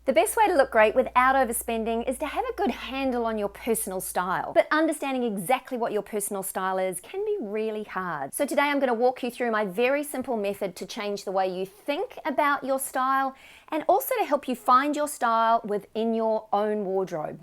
The best way to look great without overspending is to have a good handle on your personal style. But understanding exactly what your personal style is can be really hard. So today I'm going to walk you through my very simple method to change the way you think about your style and also to help you find your style within your own wardrobe.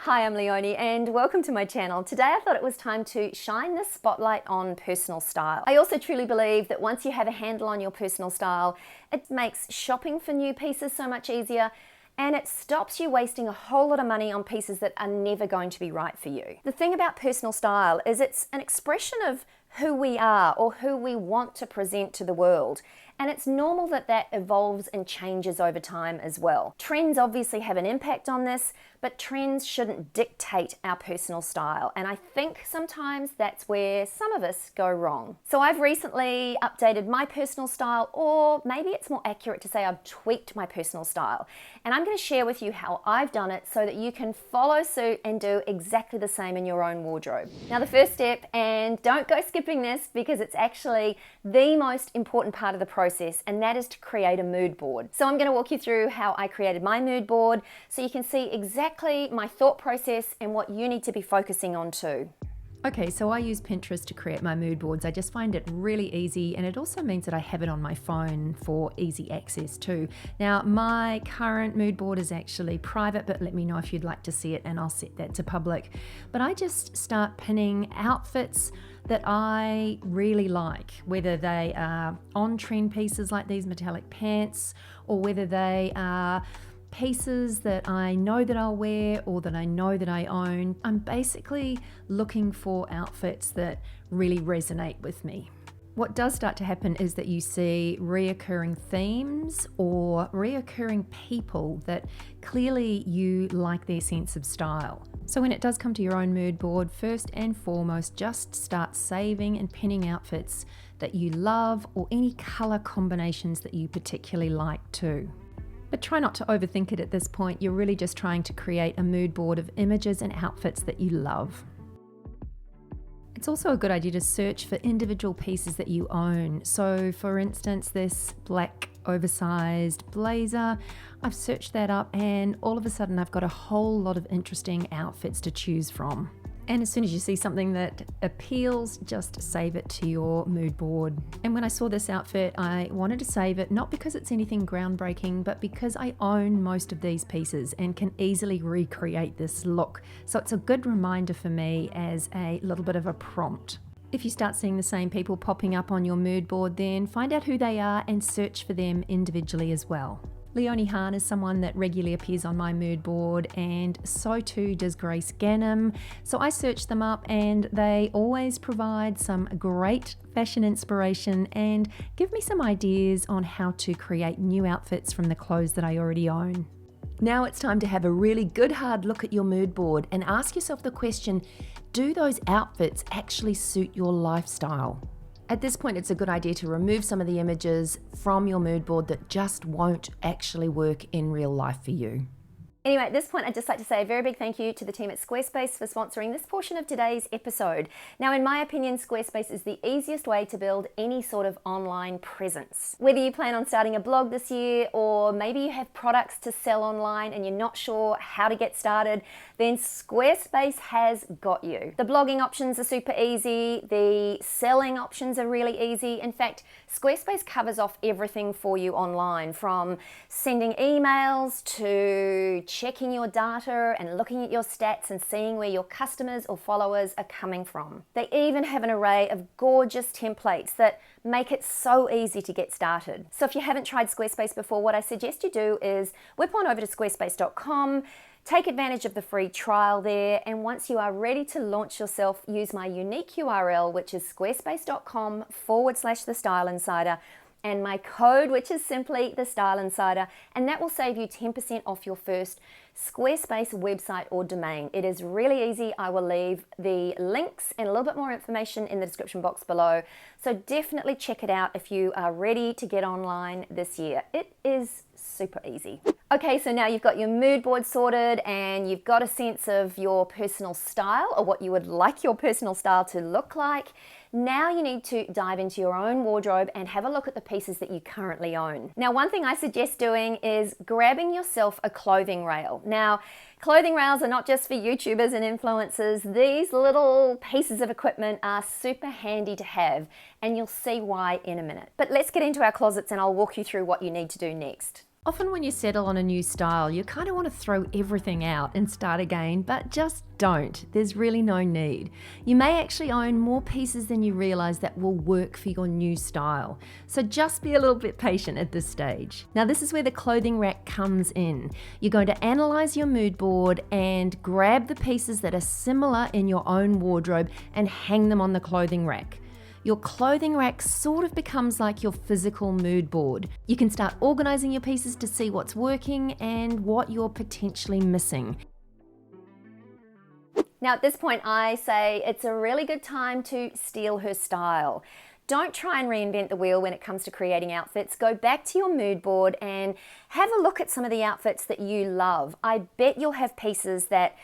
Hi, I'm Leonie and welcome to my channel. Today I thought it was time to shine the spotlight on personal style. I also truly believe that once you have a handle on your personal style, it makes shopping for new pieces so much easier and it stops you wasting a whole lot of money on pieces that are never going to be right for you. The thing about personal style is it's an expression of who we are or who we want to present to the world. And it's normal that that evolves and changes over time as well. Trends obviously have an impact on this, but trends shouldn't dictate our personal style. And I think sometimes that's where some of us go wrong. So I've recently updated my personal style, or maybe it's more accurate to say I've tweaked my personal style. And I'm going to share with you how I've done it so that you can follow suit and do exactly the same in your own wardrobe. Now the first step, and don't go skipping this because it's actually the most important part of the process, and that is to create a mood board. So I'm going to walk you through how I created my mood board so you can see exactly my thought process and what you need to be focusing on too. Okay, so I use Pinterest to create my mood boards. I just find it really easy, and it also means that I have it on my phone for easy access too. Now, my current mood board is actually private, but let me know if you'd like to see it and I'll set that to public. But I just start pinning outfits that I really like, whether they are on-trend pieces like these metallic pants, or whether they are pieces that I know that I'll wear or that I know that I own. I'm basically looking for outfits that really resonate with me. What does start to happen is that you see reoccurring themes or reoccurring people that clearly you like their sense of style. So when it does come to your own mood board, first and foremost, just start saving and pinning outfits that you love or any color combinations that you particularly like too. But try not to overthink it at this point. You're really just trying to create a mood board of images and outfits that you love. It's also a good idea to search for individual pieces that you own. So for instance, this black oversized blazer, I've searched that up and all of a sudden I've got a whole lot of interesting outfits to choose from. And as soon as you see something that appeals, just save it to your mood board. And when I saw this outfit, I wanted to save it, not because it's anything groundbreaking, but because I own most of these pieces and can easily recreate this look. So it's a good reminder for me as a little bit of a prompt. If you start seeing the same people popping up on your mood board, then find out who they are and search for them individually as well. Leonie Hahn is someone that regularly appears on my mood board, and so too does Grace Gannam. So I search them up and they always provide some great fashion inspiration and give me some ideas on how to create new outfits from the clothes that I already own. Now it's time to have a really good hard look at your mood board and ask yourself the question, do those outfits actually suit your lifestyle? At this point, it's a good idea to remove some of the images from your mood board that just won't actually work in real life for you. Anyway, at this point, I'd just like to say a very big thank you to the team at Squarespace for sponsoring this portion of today's episode. Now, in my opinion, Squarespace is the easiest way to build any sort of online presence. Whether you plan on starting a blog this year, or maybe you have products to sell online and you're not sure how to get started, then Squarespace has got you. The blogging options are super easy. The selling options are really easy. In fact, Squarespace covers off everything for you online, from sending emails to checking your data and looking at your stats and seeing where your customers or followers are coming from. They even have an array of gorgeous templates that make it so easy to get started. So if you haven't tried Squarespace before, what I suggest you do is whip on over to squarespace.com, take advantage of the free trial there, and once you are ready to launch yourself, use my unique URL, which is squarespace.com/The Style Insider, and my code, which is simply The Style Insider, and that will save you 10% off your first Squarespace website or domain. It is really easy. I will leave the links and a little bit more information in the description box below. So definitely check it out if you are ready to get online this year. It is super easy. Okay, so now you've got your mood board sorted and you've got a sense of your personal style or what you would like your personal style to look like. Now you need to dive into your own wardrobe and have a look at the pieces that you currently own. Now, one thing I suggest doing is grabbing yourself a clothing rail. Now, clothing rails are not just for YouTubers and influencers. These little pieces of equipment are super handy to have, and you'll see why in a minute. But let's get into our closets and I'll walk you through what you need to do next. Often when you settle on a new style, you kind of want to throw everything out and start again, but just don't. There's really no need. You may actually own more pieces than you realize that will work for your new style. So just be a little bit patient at this stage. Now, this is where the clothing rack comes in. You're going to analyze your mood board and grab the pieces that are similar in your own wardrobe and hang them on the clothing rack. Your clothing rack sort of becomes like your physical mood board. You can start organizing your pieces to see what's working and what you're potentially missing. Now, at this point, I say it's a really good time to steal her style. Don't try and reinvent the wheel when it comes to creating outfits. Go back to your mood board and have a look at some of the outfits that you love. I bet you'll have pieces that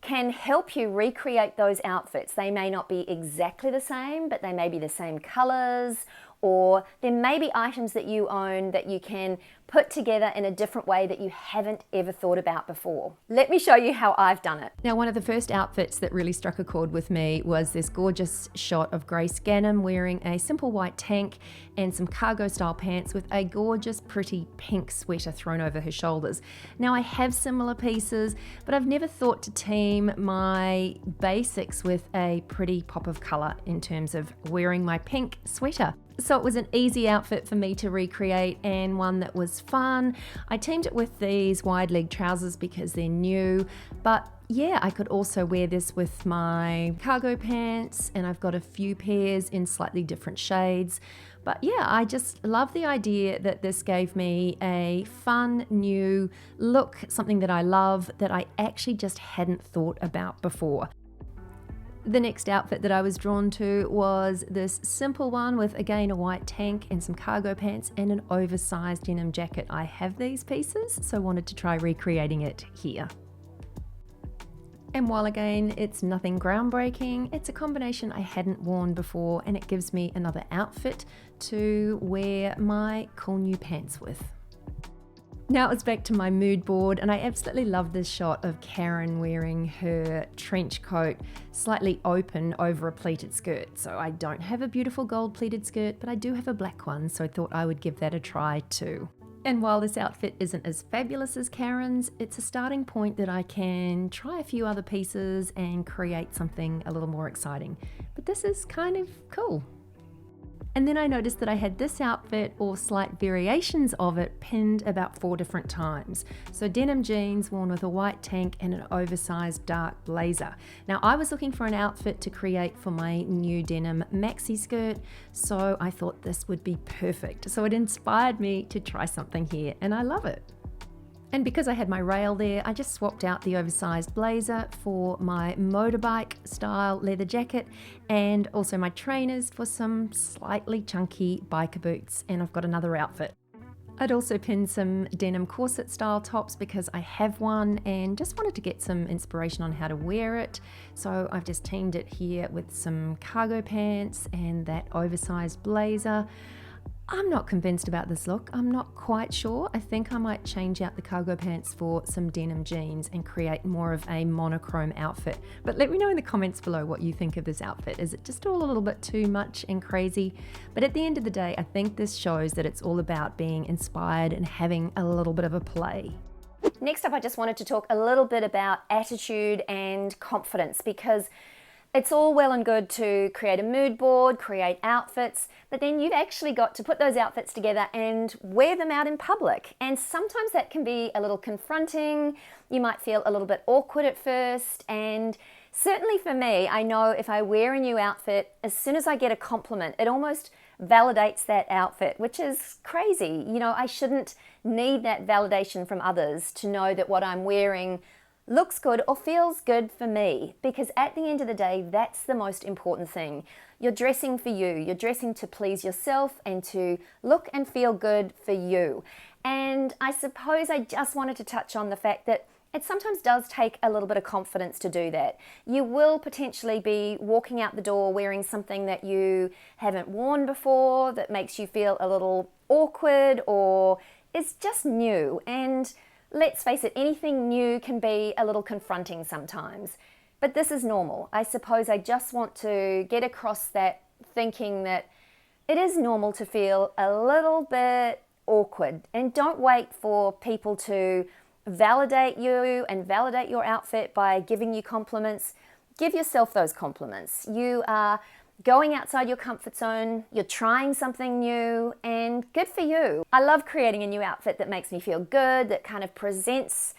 can help you recreate those outfits. They may not be exactly the same, but they may be the same colors, or there may be items that you own that you can put together in a different way that you haven't ever thought about before. Let me show you how I've done it. Now, one of the first outfits that really struck a chord with me was this gorgeous shot of Grace Gannam wearing a simple white tank and some cargo style pants with a gorgeous pretty pink sweater thrown over her shoulders. Now, I have similar pieces, but I've never thought to team my basics with a pretty pop of color in terms of wearing my pink sweater. So it was an easy outfit for me to recreate and one that was fun. I teamed it with these wide leg trousers because they're new, but yeah, I could also wear this with my cargo pants, and I've got a few pairs in slightly different shades. But yeah, I just love the idea that this gave me a fun new look, something that I love that I actually just hadn't thought about before. The next outfit that I was drawn to was this simple one with, again, a white tank and some cargo pants and an oversized denim jacket. I have these pieces, so wanted to try recreating it here. And while again, it's nothing groundbreaking, it's a combination I hadn't worn before, and it gives me another outfit to wear my cool new pants with. Now it's back to my mood board, and I absolutely love this shot of Karen wearing her trench coat slightly open over a pleated skirt. So I don't have a beautiful gold pleated skirt, but I do have a black one, so I thought I would give that a try too. And while this outfit isn't as fabulous as Karen's, it's a starting point that I can try a few other pieces and create something a little more exciting. But this is kind of cool. And then I noticed that I had this outfit, or slight variations of it, pinned about 4 different times. So denim jeans worn with a white tank and an oversized dark blazer. Now I was looking for an outfit to create for my new denim maxi skirt, so I thought this would be perfect. So it inspired me to try something here, and I love it. And because I had my rail there, I just swapped out the oversized blazer for my motorbike style leather jacket, and also my trainers for some slightly chunky biker boots, and I've got another outfit. I'd also pinned some denim corset style tops because I have one and just wanted to get some inspiration on how to wear it. So I've just teamed it here with some cargo pants and that oversized blazer. I'm not convinced about this look. I'm not quite sure. I think I might change out the cargo pants for some denim jeans and create more of a monochrome outfit. But let me know in the comments below what you think of this outfit. Is it just all a little bit too much and crazy? But at the end of the day, I think this shows that it's all about being inspired and having a little bit of a play. Next up, I just wanted to talk a little bit about attitude and confidence, because it's all well and good to create a mood board, create outfits, but then you've actually got to put those outfits together and wear them out in public. And sometimes that can be a little confronting. You might feel a little bit awkward at first. And certainly for me, I know if I wear a new outfit, as soon as I get a compliment, it almost validates that outfit, which is crazy. You know, I shouldn't need that validation from others to know that what I'm wearing looks good or feels good for me, because at the end of the day, that's the most important thing. You're dressing for you. You're dressing to please yourself and to look and feel good for you. And I suppose I just wanted to touch on the fact that It sometimes does take a little bit of confidence to do that. You will potentially be walking out the door wearing something that you haven't worn before, that makes you feel a little awkward or is just new. And let's face it, anything new can be a little confronting sometimes. But this is normal. I suppose I just want to get across that thinking that it is normal to feel a little bit awkward. And don't wait for people to validate you and validate your outfit by giving you compliments. Give yourself those compliments. You are going outside your comfort zone, you're trying something new, and good for you. I love creating a new outfit that makes me feel good, that kind of presents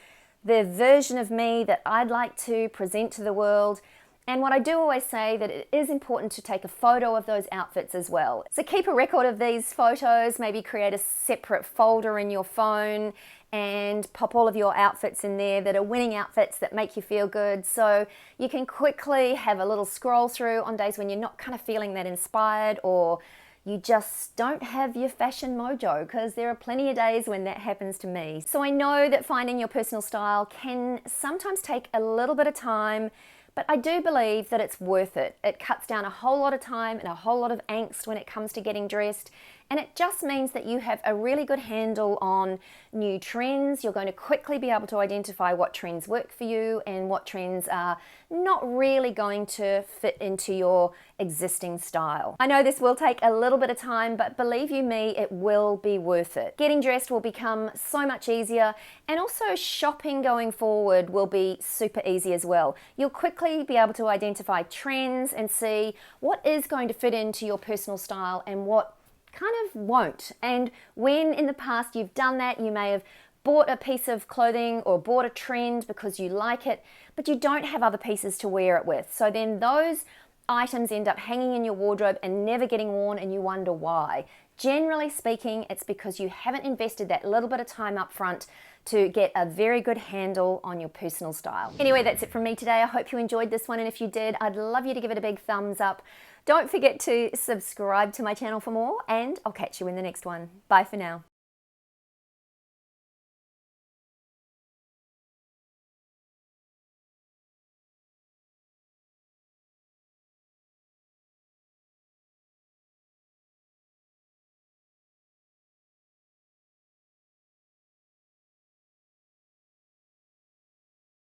the version of me that I'd like to present to the world. And what I do always say that it is important to take a photo of those outfits as well. So keep a record of these photos, maybe create a separate folder in your phone and pop all of your outfits in there that are winning outfits that make you feel good, so you can quickly have a little scroll through on days when you're not kind of feeling that inspired or you just don't have your fashion mojo, because there are plenty of days when that happens to me. So I know that finding your personal style can sometimes take a little bit of time, but I do believe that it's worth it. It cuts down a whole lot of time and a whole lot of angst when it comes to getting dressed. And it just means that you have a really good handle on new trends. You're going to quickly be able to identify what trends work for you and what trends are not really going to fit into your existing style. I know this will take a little bit of time, but believe you me, it will be worth it. Getting dressed will become so much easier, and also shopping going forward will be super easy as well. You'll quickly be able to identify trends and see what is going to fit into your personal style and what kind of won't. And when in the past you've done that, you may have bought a piece of clothing or bought a trend because you like it, but you don't have other pieces to wear it with. So then those items end up hanging in your wardrobe and never getting worn, and you wonder why. Generally speaking, it's because you haven't invested that little bit of time up front to get a very good handle on your personal style. Anyway, that's it from me today. I hope you enjoyed this one, and if you did, I'd love you to give it a big thumbs up. Don't forget to subscribe to my channel for more, and I'll catch you in the next one. Bye for now.